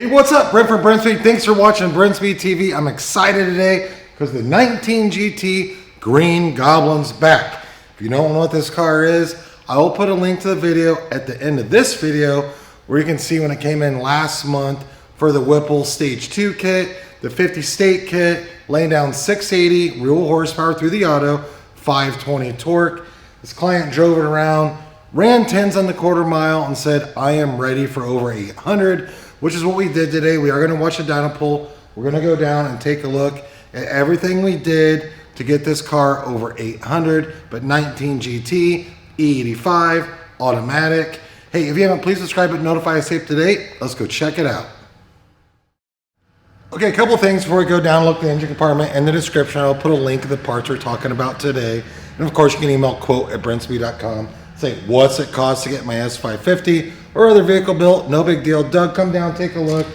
Hey, what's up? Brent from Brenspeed. Thanks for watching Brenspeed TV. I'm excited today because the 19 GT Green Goblin's back. If you don't know what this car is, I will put a link to the video at the end of this video where you can see when it came in last month for the Whipple Stage 2 kit, the 50 state kit, laying down 680 real horsepower through the auto, 520 torque. This client drove it around, ran 10s on the quarter mile and said, I am ready for over 800, which is what we did today. We are gonna watch a dyno pull. We're gonna go down and take a look at everything we did to get this car over 800, but 19 GT, E85, automatic. Hey, if you haven't, please subscribe and notify us up to date. Let's go check it out. Okay, a couple things before we go down, look at the engine compartment. In the description, I'll put a link to the parts we're talking about today. And of course, you can email quote@brenspeed.com. Say, what's it cost to get my S550 or other vehicle built? No big deal. Doug, come down, take a look.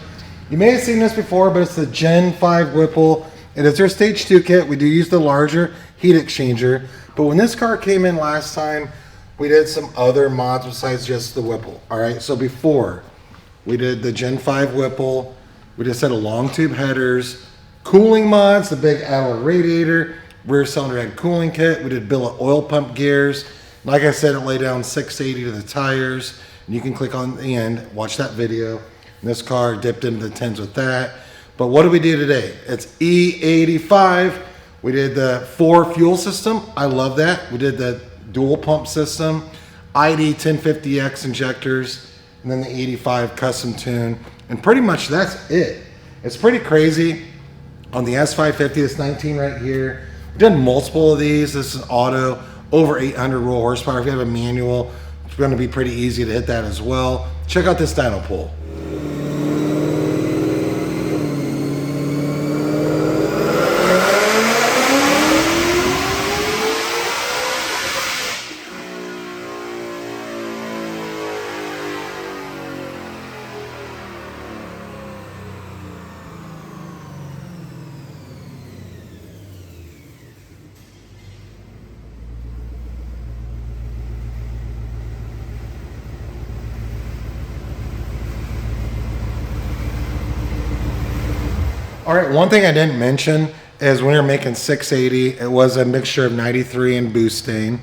You may have seen this before, but it's the Gen 5 Whipple. It is their Stage 2 kit. We do use the larger heat exchanger. But when this car came in last time, we did some other mods besides just the Whipple. All right, so before we did the Gen 5 Whipple, we just had a long tube headers, cooling mods, the big Adler radiator, rear cylinder head cooling kit. We did billet oil pump gears. Like I said, it laid down 680 to the tires. And you can click on the end, watch that video. And this car dipped into the 10s with that. But what did we do today? It's E85. We did the Fore fuel system. I love that. We did the dual pump system, ID 1050X injectors, and then the 85 custom tune. And pretty much that's it. It's pretty crazy. On the S550, this 19 right here, we've done multiple of these. This is auto, over 800 raw horsepower. If you have a manual, it's going to be pretty easy to hit that as well. Check out this dyno pull. All right, one thing I didn't mention is when we were making 680, it was a mixture of 93 and Mustang.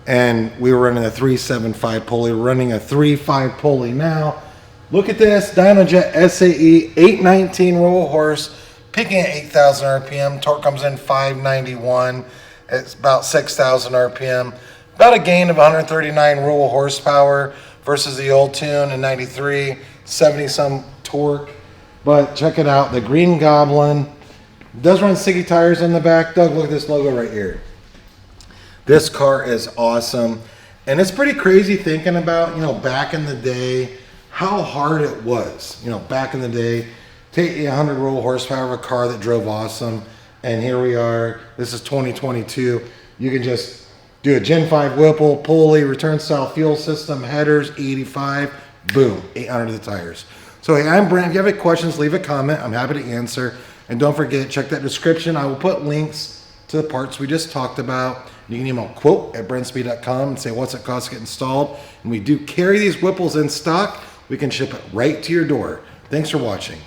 And we were running a 375 pulley. We're running a 3.5 pulley now. Look at this, Dynojet SAE 819 roll horse, picking at 8,000 RPM. Torque comes in 591. It's about 6,000 RPM. About a gain of 139 roll horsepower versus the old tune in 93, 70 some torque. But check it out, the Green Goblin does run sticky tires on the back. Doug, look at this logo right here. This car is awesome. And it's pretty crazy thinking about, back in the day, how hard it was. Back in the day, take 100 roll horsepower of a car that drove awesome. And here we are, this is 2022. You can just do a Gen 5 Whipple, pulley, return style fuel system, headers, 85, boom, 800 of the tires. So hey, I'm Brent. If you have any questions, leave a comment. I'm happy to answer. And don't forget, check that description. I will put links to the parts we just talked about. You can email quote@brenspeed.com and say what's it cost to get installed. And we do carry these Whipples in stock. We can ship it right to your door. Thanks for watching.